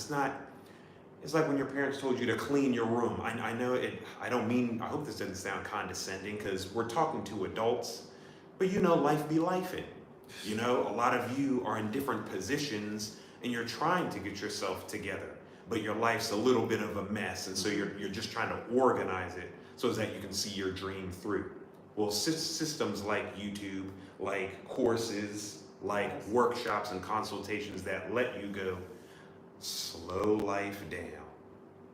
It's like when your parents told you to clean your room. I know it. I hope this doesn't sound condescending, because we're talking to adults, but life be lifing. A lot of you are in different positions and you're trying to get yourself together, but your life's a little bit of a mess, and so you're just trying to organize it so that you can see your dream through. Well, systems like YouTube, like courses, like workshops and consultations that let you go slow life down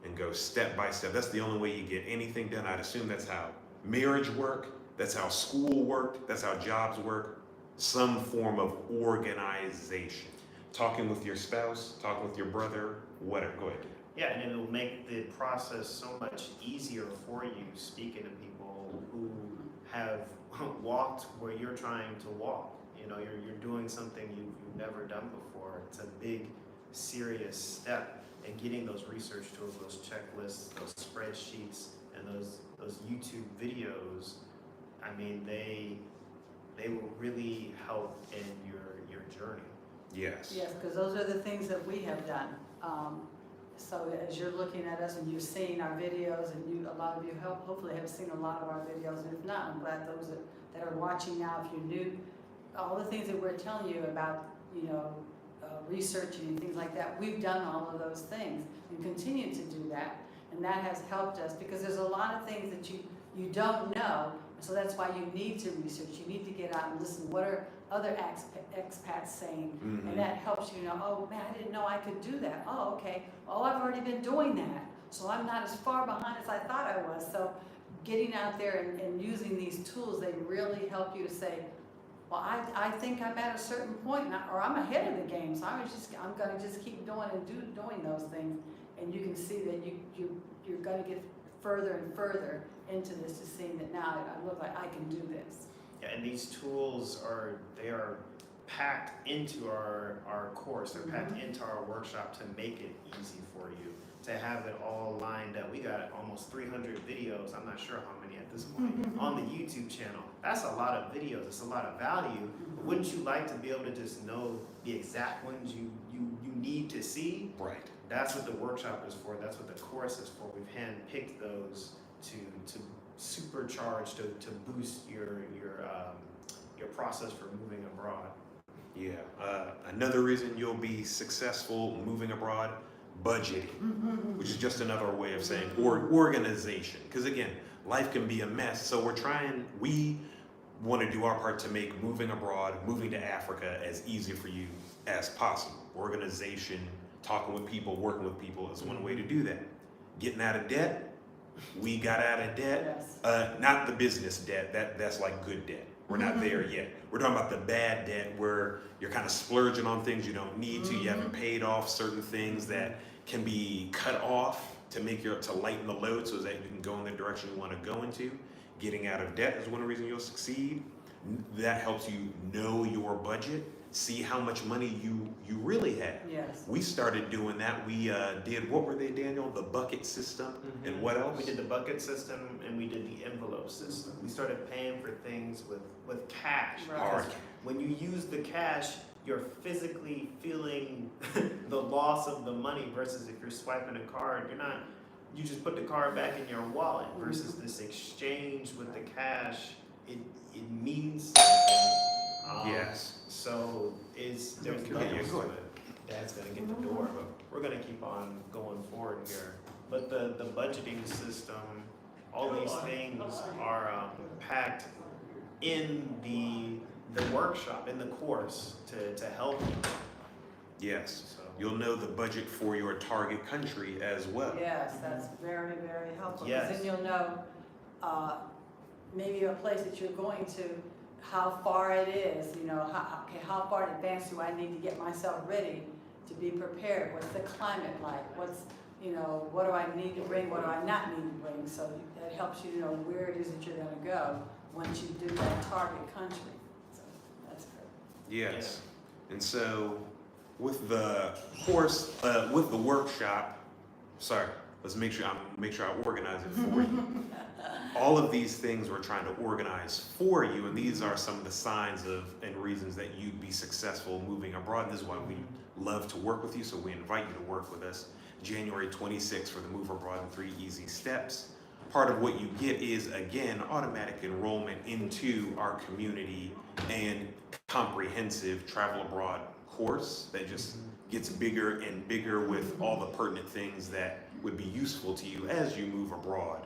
and go step by step. That's the only way you get anything done. I'd assume that's how marriage worked, that's how school worked, that's how jobs work. Some form of organization. Talking with your spouse, talking with your brother, whatever. Go ahead. Yeah, and it will make the process so much easier for you, speaking to people who have walked where you're trying to walk. You're doing something you've never done before. It's a big, serious step, and getting those research tools, those checklists, those spreadsheets, and those YouTube videos, I mean, they will really help in your journey. Yes. Yes, because those are the things that we have done. So as you're looking at us and you're seeing our videos, and a lot of you hopefully have seen a lot of our videos, and if not, I'm glad those that are watching now, if you're new, all the things that we're telling you about, researching and things like that, we've done all of those things and continue to do that, and that has helped us, because there's a lot of things that you don't know, so that's why you need to research. You need to get out and listen. What are other expats saying? Mm-hmm. And that helps you know, oh man, I didn't know I could do that. Oh, okay. Oh, I've already been doing that, so I'm not as far behind as I thought I was. So getting out there and using these tools, they really help you to say, well, I think I'm at a certain point, or I'm ahead of the game, so I'm going to just keep doing those things, and you can see that you're going to get further and further into this, to seeing that now I look like I can do this. Yeah, and these tools are packed into our course. They're packed into our workshop to make it easy for you, to have it all lined up. We got almost 300 videos. I'm not sure how many at this point on the YouTube channel. That's a lot of videos. It's a lot of value. But wouldn't you like to be able to just know the exact ones you need to see? Right. That's what the workshop is for. That's what the course is for. We've handpicked those to supercharge, to boost your process for moving abroad. Yeah. Another reason you'll be successful moving abroad, budgeting, which is just another way of saying organization. Because again, life can be a mess. So we want to do our part to make moving abroad, moving to Africa as easy for you as possible. Organization, talking with people, working with people is one way to do that. Getting out of debt, we got out of debt. Yes. Not the business debt, that's like good debt. We're not there yet. We're talking about the bad debt where you're kind of splurging on things you don't need to. You haven't paid off certain things that can be cut off to lighten the load so that you can go in the direction you want to go into. Getting out of debt is one reason you'll succeed. That helps you know your budget, see how much money you really have. Yes. We started doing that. We did, what were they, Daniel? The bucket system. And what else? We did the bucket system and we did the envelope system. We started paying for things with cash. Right. Hard. When you use the cash, you're physically feeling the loss of the money versus if you're swiping a card, you just put the card back in your wallet versus this exchange with the cash. It means something. Yes. So there's Yeah, levels go ahead. to it. Dad's gonna get the door, but we're gonna keep on going forward here. But the budgeting system, all these things are packed in the workshop, in the course to help you. Yes. So You'll know the budget for your target country as well. Yes, that's very, very helpful. 'Cause Yes. then you'll know, maybe a place that you're going to, how far it is, how far in advance do I need to get myself ready to be prepared? What's the climate like? what do I need to bring? What do I not need to bring? So that helps you to know where it is that you're gonna go once you do that target country. So that's good. Yes. And so with the course, with the workshop, let's make sure I organize it for you. All of these things we're trying to organize for you, and these are some of the signs and reasons that you'd be successful moving abroad. And this is why we love to work with you, so we invite you to work with us. January 26th for the Move Abroad in 3 Easy Steps. Part of what you get is, again, automatic enrollment into our community and comprehensive travel abroad course that just gets bigger and bigger with all the pertinent things that would be useful to you as you move abroad.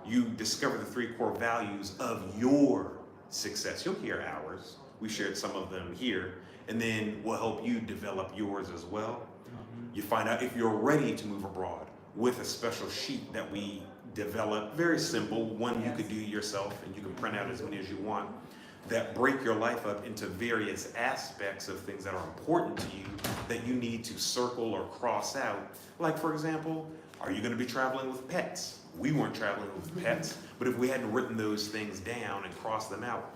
You discover the 3 core values of your success. You'll hear ours. We shared some of them here, and then we'll help you develop yours as well. You find out if you're ready to move abroad with a special sheet that we develop, very simple, one you could do yourself and you can print out as many as you want, that break your life up into various aspects of things that are important to you that you need to circle or cross out. Like, for example, are you going to be traveling with pets? We weren't traveling with pets, but if we hadn't written those things down and crossed them out,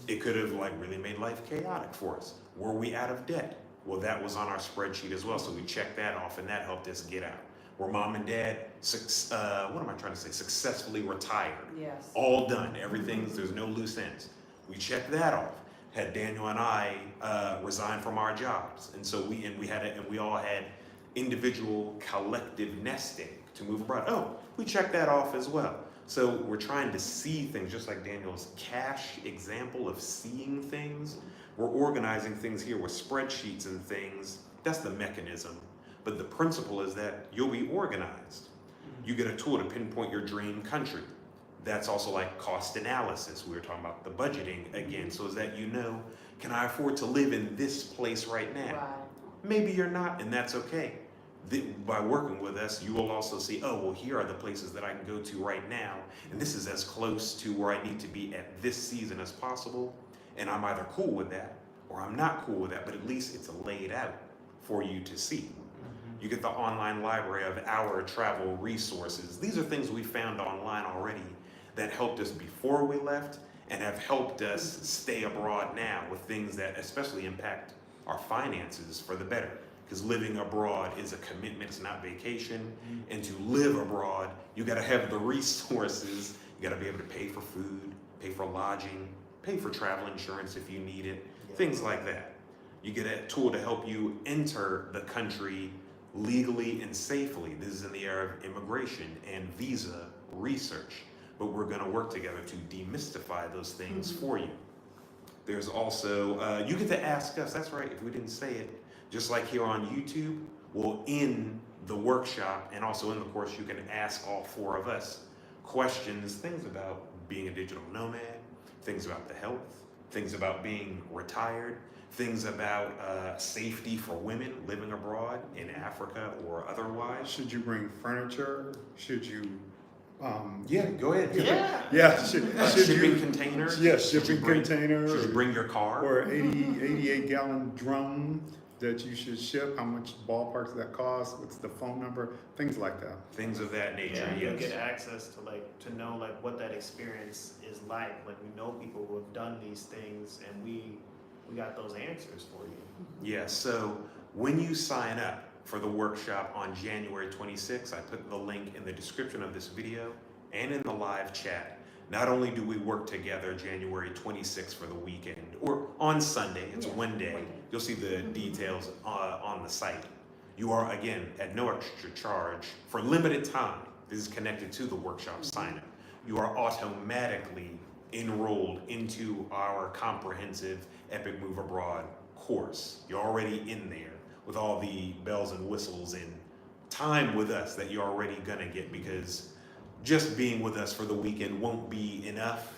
it could have really made life chaotic for us. Were we out of debt? Well, that was on our spreadsheet as well, so we checked that off and that helped us get out. Were mom and dad, successfully retired? Yes. All done, there's no loose ends. We checked that off. Had Daniel and I resigned from our jobs, and so we all had individual collective nest egg to move abroad. Oh, we checked that off as well. So we're trying to see things, just like Daniel's cash example of seeing things. We're organizing things here with spreadsheets and things. That's the mechanism. But the principle is that you'll be organized. You get a tool to pinpoint your dream country. That's also like cost analysis. We were talking about the budgeting again. So is that can I afford to live in this place right now? Right. Maybe you're not, and that's okay. By working with us, you will also see, here are the places that I can go to right now, and this is as close to where I need to be at this season as possible, and I'm either cool with that or I'm not cool with that, but at least it's laid out for you to see. You get the online library of our travel resources. These are things we found online already that helped us before we left and have helped us stay abroad now with things that especially impact our finances for the better. Because living abroad is a commitment, it's not vacation. And to live abroad, you gotta have the resources. You gotta be able to pay for food, pay for lodging, pay for travel insurance if you need it, things like that. You get a tool to help you enter the country legally and safely. This is in the area of immigration and visa research. But we're gonna work together to demystify those things for you. There's also, you get to ask us, that's right, if we didn't say it, just like here on YouTube, Well, in the workshop and also in the course, you can ask all 4 of us questions, things about being a digital nomad, things about the health, things about being retired, things about safety for women living abroad in Africa or otherwise. Should you bring furniture? Should you, Yeah, go ahead. Yeah. yeah, should Shipping you, containers. yeah, Should you shipping bring- container, Should you bring your car? or 88 gallon drum that you should ship? How much ballpark does that cost? What's the phone number? Things like that. Things of that nature. Yeah, you'll Yes. get access to know like what that experience is like. Like we know people who have done these things, and we got those answers for you. Yeah, so when you sign up for the workshop on January 26th, I put the link in the description of this video and in the live chat. Not only do we work together January 26th for the weekend, or on Sunday, it's Yeah, one day. one day. You'll see the details on the site. You are, again, at no extra charge for limited time. This is connected to the workshop sign up. You are automatically enrolled into our comprehensive Epic Move Abroad course. You're already in there with all the bells and whistles and time with us that you're already gonna get, because just being with us for the weekend won't be enough,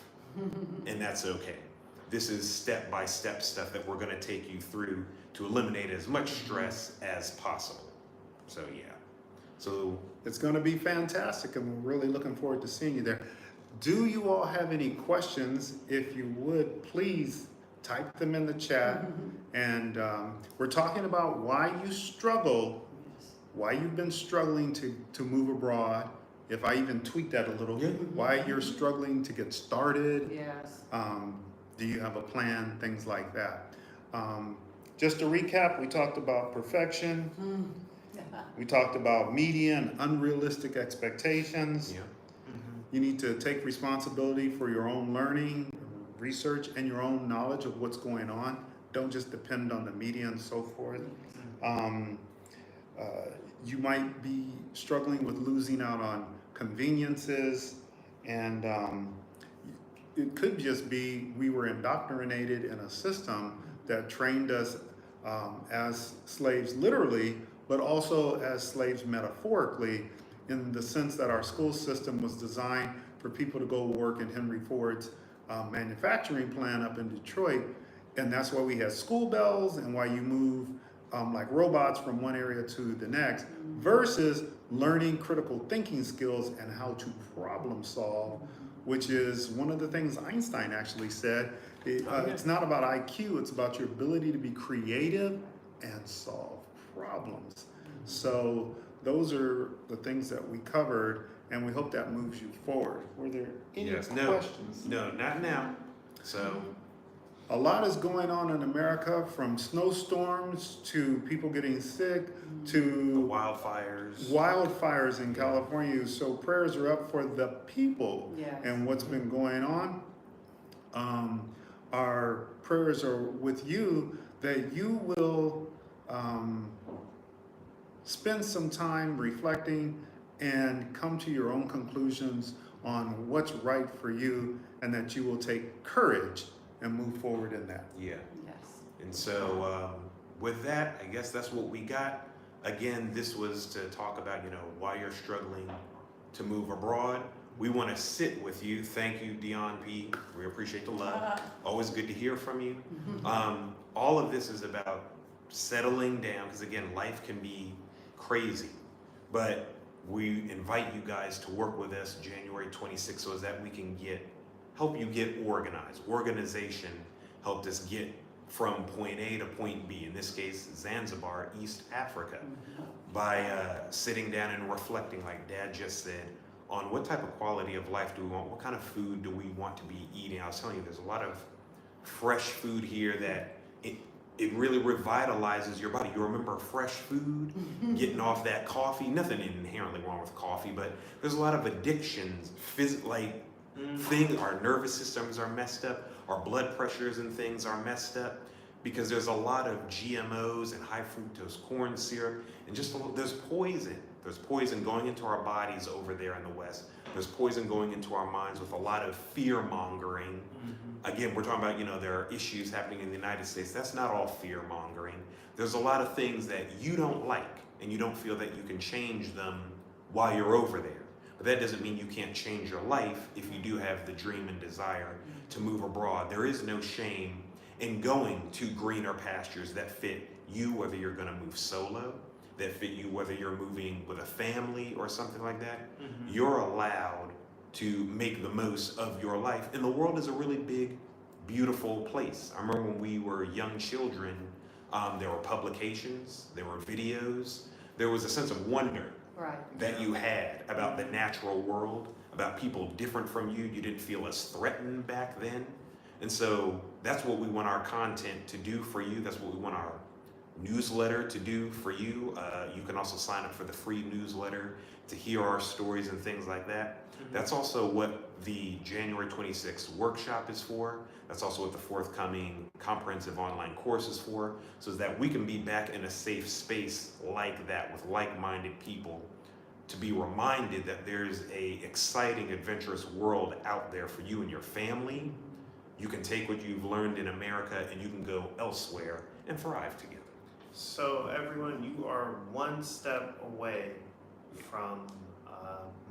and that's okay. This is step-by-step stuff that we're gonna take you through to eliminate as much stress as possible. So yeah, so It's going to be fantastic, and we're really looking forward to seeing you there. Do you all have any questions? If you would, please type them in the chat. And we're talking about why you struggle, why you've been struggling to move abroad. If I even tweak that a little, Yeah. why you're struggling to get started. Yes. Do you have a plan? Things like that. Just to recap, we talked about perfection. We talked about media and unrealistic expectations. yeah. You need to take responsibility for your own learning, research, and your own knowledge of what's going on. Don't just depend on the media and so forth. You might be struggling with losing out on conveniences, and it could just be we were indoctrinated in a system that trained us as slaves literally, but also as slaves metaphorically, in the sense that our school system was designed for people to go work in Henry Ford's manufacturing plant up in Detroit. And that's why we had school bells and why you move like robots from one area to the next, versus learning critical thinking skills and how to problem solve, which is one of the things Einstein actually said. It's not about IQ, it's about your ability to be creative and solve problems. So those are the things that we covered, and we hope that moves you forward. Were there any Yes. questions? No, not now. So A lot is going on in America, from snowstorms to people getting sick the to wildfires. wildfires in California. So prayers are up for the people Yes. and what's been going on. Our prayers are with you, that you will spend some time reflecting and come to your own conclusions on what's right for you, and that you will take courage and move forward in that. Yeah. Yes. And so with that, I guess that's what we got. Again, this was to talk about, why you're struggling to move abroad. We want to sit with you. Thank you, Dion P. We appreciate the love. Always good to hear from you. All of this is about settling down, because again, life can be crazy. But we invite you guys to work with us January 26th so that we can help you get organized. Organization helped us get from point A to point B, in this case, Zanzibar, East Africa, by sitting down and reflecting, like Dad just said, on what type of quality of life do we want, what kind of food do we want to be eating. I was telling you, there's a lot of fresh food here that it really revitalizes your body. You remember fresh food, getting off that coffee, nothing inherently wrong with coffee, but there's a lot of addictions, things, our nervous systems are messed up, our blood pressures and things are messed up. because there's a lot of GMOs and high fructose corn syrup, and there's poison. There's poison going into our bodies over there in the West. There's poison going into our minds with a lot of fear mongering. Again, we're talking about, there are issues happening in the United States. That's not all fear mongering. There's a lot of things that you don't like, and you don't feel that you can change them while you're over there. But that doesn't mean you can't change your life if you do have the dream and desire to move abroad. There is no shame in going to greener pastures that fit you, whether you're going to move solo, that fit you, whether you're moving with a family or something like that. You're allowed to make the most of your life. And the world is a really big, beautiful place. I remember when we were young children, there were publications, there were videos, there was a sense of wonder that you had about the natural world, about people different from you. You didn't feel as threatened back then. And so that's what we want our content to do for you. That's what we want our newsletter to do for you. You can also sign up for the free newsletter to hear our stories and things like that. That's also what the January 26th workshop is for. That's also what the forthcoming comprehensive online course is for, so that we can be back in a safe space like that with like-minded people, to be reminded that there's a exciting, adventurous world out there for you and your family. You can take what you've learned in America and you can go elsewhere and thrive together. So everyone, you are one step away from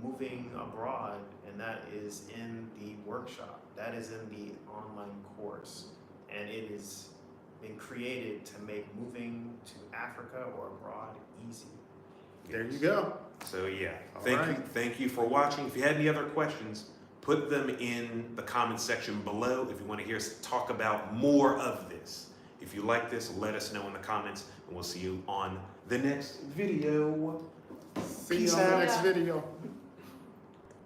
moving abroad, and that is in the workshop. That is in the online course, and it has been created to make moving to Africa or abroad easy. There you go. So yeah, All thank you. right. Thank you for watching. If you had any other questions, put them in the comment section below. If you want to hear us talk about more of this. If you like this, let us know in the comments, and we'll see you on the next video. See you on the next video.